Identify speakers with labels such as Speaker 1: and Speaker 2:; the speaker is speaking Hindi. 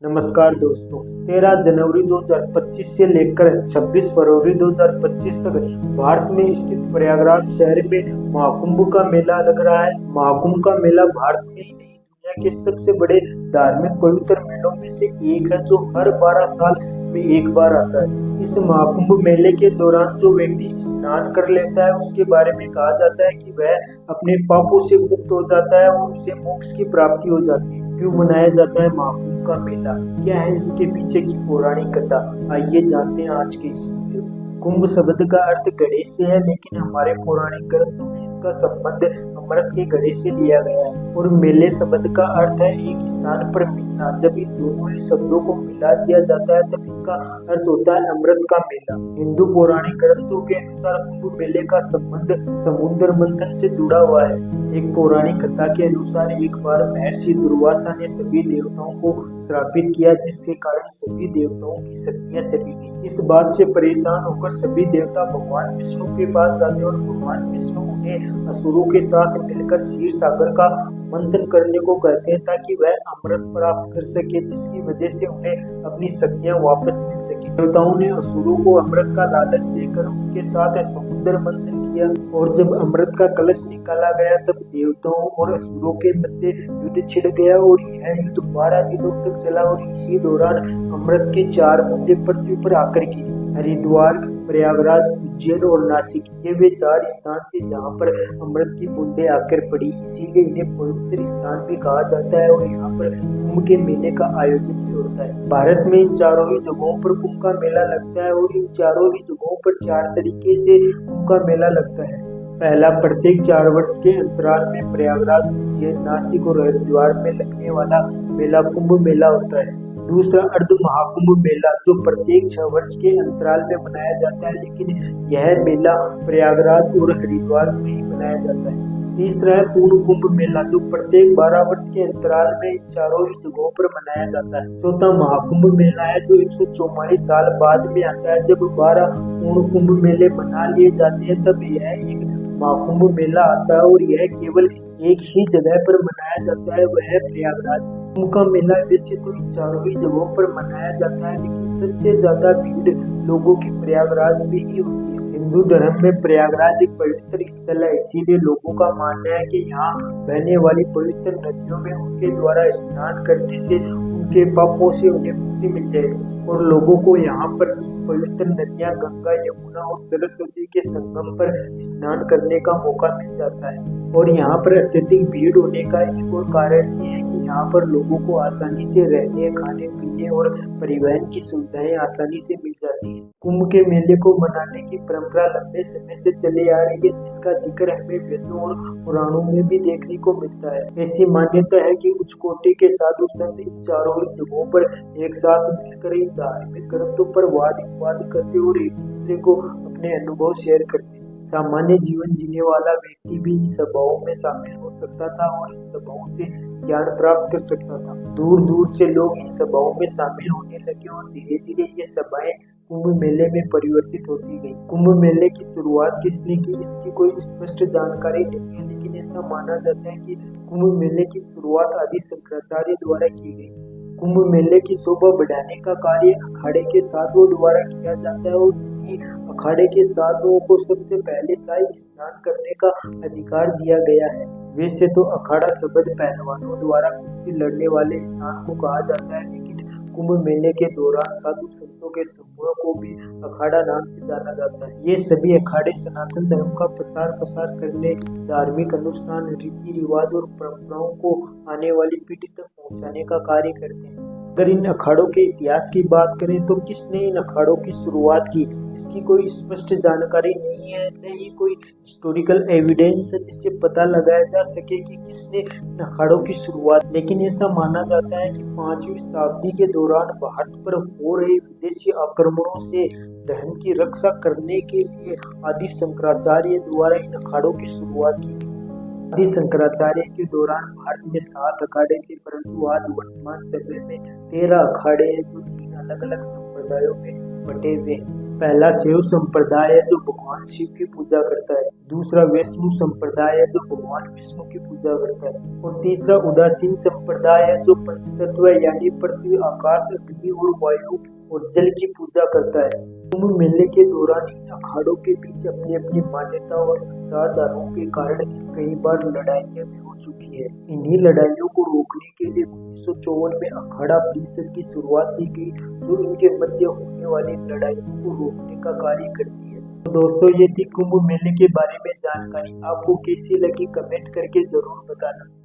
Speaker 1: नमस्कार दोस्तों। 13 जनवरी 2025 से लेकर 26 फरवरी 2025 तक भारत में स्थित प्रयागराज शहर में महाकुंभ का मेला लग रहा है। महाकुंभ का मेला भारत में ही नहीं, दुनिया के सबसे बड़े धार्मिक पवित्र मेलों में से एक है, जो हर 12 साल में एक बार आता है। इस महाकुंभ मेले के दौरान जो व्यक्ति स्नान कर लेता है, उसके बारे में कहा जाता है कि वह अपने पापों से मुक्त हो जाता है और उसे मोक्ष की प्राप्ति हो जाती है। क्यों मनाया जाता है महाकुंभ का मेला, क्या है इसके पीछे की पौराणिक कथा, आइए जानते हैं आज के इस वीडियो में। कुंभ शब्द का अर्थ घड़े से है, लेकिन हमारे पौराणिक ग्रंथों में इसका संबंध अमृत के घड़े से लिया गया है। और मेले शब्द का अर्थ है एक स्थान पर मिलना। जब इन दोनों ही शब्दों को मिला दिया जाता है तब इनका अर्थ होता है अमृत का मेला। हिंदू पौराणिक ग्रंथों के अनुसार कुंभ मेले का संबंध समुद्र मंथन से जुड़ा हुआ है। एक पौराणिक कथा के अनुसार एक बार महर्षि दुर्वासा ने सभी देवताओं को श्रापित किया, जिसके कारण सभी देवताओं की शक्तियां चली गई। इस बात से परेशान होकर सभी देवता भगवान विष्णु के पास जाते और भगवान विष्णु उन्हें असुरों के साथ मिलकर क्षीर सागर का मंथन करने को कहते हैं, ताकि वह अमृत प्राप्त कर सके, जिसकी वजह से उन्हें अपनी शक्तियां वापस मिल सके। देवताओं ने असुरों को अमृत का लालच देकर उनके साथ समुद्र मंथन किया, और जब अमृत का कलश निकाला गया तब देवताओं और असुरों के मध्य युद्ध छिड़ गया। और यह युद्ध 12 दिनों तक चला, और इसी दौरान अमृत के 4 बूंदे पृथ्वी पर आकर गिरी। हरिद्वार, प्रयागराज, उज्जैन और नासिक, ये वे 4 स्थान थे जहाँ पर अमृत की बूंदें आकर पड़ी। इसीलिए इन्हें पवित्र स्थान भी कहा जाता है, और यहाँ पर कुंभ के मेले का आयोजन भी होता है। भारत में इन चारों ही जगहों पर कुंभ का मेला लगता है, और इन चारों ही जगहों पर 4 तरीके से कुंभ का मेला लगता है। पहला, प्रत्येक 4 वर्ष के अंतराल में प्रयागराज, उज्जैन, नासिक और हरिद्वार में लगने वाला मेला कुंभ मेला होता है। दूसरा, अर्ध महाकुंभ मेला, जो प्रत्येक 6 वर्ष के अंतराल में मनाया जाता है, लेकिन यह मेला प्रयागराज और हरिद्वार में ही मनाया जाता है। तीसरा है पूर्ण कुंभ मेला, जो प्रत्येक 12 वर्ष के अंतराल में इन चारों ही जगहों पर मनाया जाता है। चौथा महाकुंभ मेला है, जो 144 साल बाद में आता है। जब 12 पूर्ण कुंभ मेले मना लिए जाते हैं तब यह एक महाकुंभ मेला आता है, और यह केवल एक ही जगह पर मनाया जाता है, वह है प्रयागराज। कुंभ का मेला वैसे तो इन चारों ही जगहों पर मनाया जाता है, लेकिन सबसे ज्यादा भीड़ लोगों की प्रयागराज में ही होती है। हिंदू धर्म में प्रयागराज एक पवित्र स्थल है, इसीलिए लोगों का मानना है कि यहाँ बहने वाली पवित्र नदियों में उनके द्वारा स्नान करने से उनके पापों से उन्हें मुक्ति मिल जाएगी। और लोगों को यहाँ पर पवित्र नदियाँ गंगा, यमुना और सरस्वती के संगम पर स्नान करने का मौका मिल जाता है। और यहाँ पर अत्यधिक भीड़ होने का एक और कारण ये है कि यहाँ पर लोगों को आसानी से रहने, खाने पीने और परिवहन की सुविधाएं आसानी से मिल जाती हैं। कुंभ के मेले को मनाने की परंपरा लंबे समय से चली आ रही है, जिसका जिक्र हमें वेदों और पुराणों में भी देखने को मिलता है। ऐसी मान्यता है कि उच्च कोटि के साधु संत इन चारों ही जगहों पर एक साथ मिलकर इन धार्मिक ग्रंथों पर वाद विवाद करते और एक दूसरे को अपने अनुभव शेयर करते। सामान्य जीवन जीने वाला व्यक्ति भी इन सभाओं में शामिल हो सकता था और इन सभाओं से ज्ञान प्राप्त कर सकता था। दूर दूर से लोग इन सभाओं में शामिल होने लगे, और धीरे धीरे ये सभाएं कुंभ मेले में परिवर्तित होती गई। कुंभ मेले की शुरुआत किसने की, इसकी कोई स्पष्ट जानकारी नहीं है, लेकिन ऐसा माना जाता है कि कुंभ मेले की शुरुआत आदि शंकराचार्य द्वारा की गई। कुंभ मेले की शोभा बढ़ाने का कार्य अखाड़े के साधुओं द्वारा किया जाता है, और अखाड़े के साधुओं को सबसे पहले शाही स्नान करने का अधिकार दिया गया है। वैसे तो अखाड़ा शब्द पहलवानों द्वारा कुश्ती लड़ने वाले स्थान को कहा जाता है, लेकिन कुंभ मेले के दौरान साधु संतों के समूह को भी अखाड़ा नाम से जाना जाता है। ये सभी अखाड़े सनातन धर्म का प्रचार प्रसार करने, धार्मिक अनुष्ठान, रीति रिवाज और परंपराओं को आने वाली पीढ़ी तक पहुंचाने का कार्य करते हैं। अगर इन अखाड़ों के इतिहास की बात करें तो किसने इन अखाड़ों की शुरुआत की, इसकी कोई स्पष्ट जानकारी नहीं है, न ही कोई हिस्टोरिकल एविडेंस है जिससे पता लगाया जा सके कि किसने इन अखाड़ों की शुरुआत। लेकिन ऐसा माना जाता है कि 5वीं शताब्दी के दौरान भारत पर हो रहे विदेशी आक्रमणों से धर्म की रक्षा करने के लिए आदि शंकराचार्य द्वारा इन अखाड़ों की शुरुआत की गई। आदि शंकराचार्य के दौरान भारत में 7 अखाड़े थे, परंतु आज वर्तमान समय में 13 अखाड़े हैं, जो 3 अलग अलग संप्रदायों में बटे हुए हैं। पहला शैव संप्रदाय है जो भगवान शिव की पूजा करता है, दूसरा वैष्णव संप्रदाय है जो भगवान विष्णु की पूजा करता है और तीसरा उदासीन संप्रदाय है जो पंचतत्व यानी पृथ्वी, आकाश, अग्नि और वायु और जल की पूजा करता है। कुंभ मेले के दौरान इन अखाड़ों के बीच अपनी अपनी मान्यता और विचारधाराओं के कारण कई बार लड़ाइयां भी हो चुकी है। इन्हीं लड़ाइयों को रोकने के लिए 1954 में अखाड़ा परिषद की शुरुआत की गई, जो इनके मध्य होने वाली लड़ाइयों को रोकने का कार्य करती है। तो दोस्तों, ये थी कुंभ मेले के बारे में जानकारी। आपको कैसी लगी कमेंट करके जरूर बताना।